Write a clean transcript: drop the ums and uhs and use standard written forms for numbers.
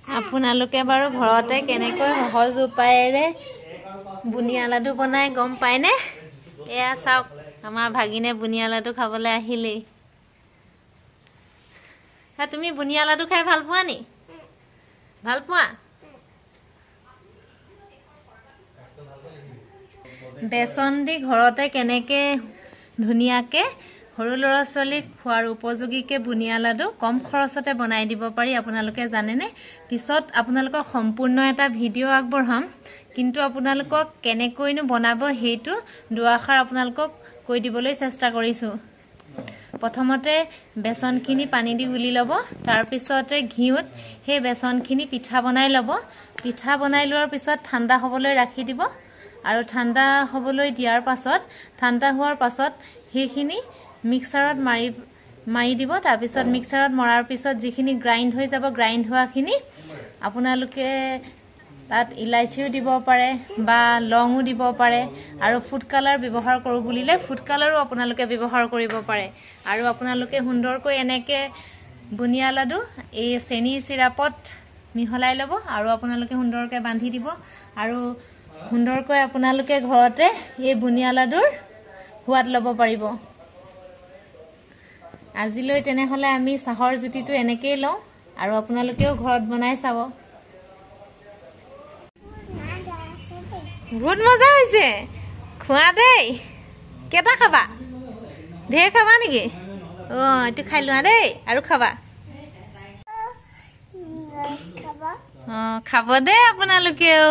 আপোনালোকে বাৰু ঘৰতে কেনেকৈ সহজ উপায়েৰে বুনিয়া লাডু বনাই গম পায়নে? এয়া চাওক আমাৰ ভাগিনে বুনিয়া লাডু খাবলৈ আহিলেই। তুমি বুনিয়া লাডু খাই ভাল পোৱা নি? ভাল পোৱা? বেচন দি ঘৰতে কেনেকে ধুনীয়াকে সৰু ল'ৰা ছোৱালীক খোৱাৰ উপযোগীকে বুনিয়া লাডু কম খৰচতে বনাই দিব পাৰি আপোনালোকে জানেনে? পিছত আপোনালোকক সম্পূৰ্ণ এটা ভিডিঅ' আগবঢ়াম, কিন্তু আপোনালোকক কেনেকৈনো বনাব সেইটো দুআষাৰ আপোনালোকক কৈ দিবলৈ চেষ্টা কৰিছোঁ। প্ৰথমতে বেচনখিনি পানী দি গুলি ল'ব, তাৰপিছতে ঘিউত সেই বেচনখিনি পিঠা বনাই ল'ব। পিঠা বনাই লোৱাৰ পিছত ঠাণ্ডা হ'বলৈ ৰাখি দিব, আৰু ঠাণ্ডা হ'বলৈ দিয়াৰ পাছত ঠাণ্ডা হোৱাৰ পাছত সেইখিনি মিক্সাৰত মাৰি দিব। তাৰপিছত মিক্সাৰত মৰাৰ পিছত যিখিনি গ্ৰাইণ্ড হৈ যাব, গ্ৰাইণ্ড হোৱাখিনি আপোনালোকে তাত ইলাইচিও দিব পাৰে বা লঙো দিব পাৰে, আৰু ফুড কালাৰ ব্যৱহাৰ কৰোঁ বুলিলে ফুড কালাৰো আপোনালোকে ব্যৱহাৰ কৰিব পাৰে। আৰু আপোনালোকে সুন্দৰকৈ এনেকৈ বুনিয়া লাডু এই চেনিৰ চিৰাপত মিহলাই ল'ব, আৰু আপোনালোকে সুন্দৰকৈ বান্ধি দিব, আৰু সুন্দৰকৈ আপোনালোকে ঘৰতে এই বুনিয়া লাডুৰ সোৱাদ ল'ব পাৰিব। আজিলৈ তেনেহ'লে আমি চাহৰ জুতিটো এনেকেই লওঁ, আৰু আপোনালোকেও ঘৰত বনাই চাব। বহুত মজা হৈছে, খোৱা দেই। কেইটা খাবা? ঢেৰ খাবা নেকি? এইটো খাই লোৱা দেই, আৰু খাবা। খাব দেই আপোনালোকেও।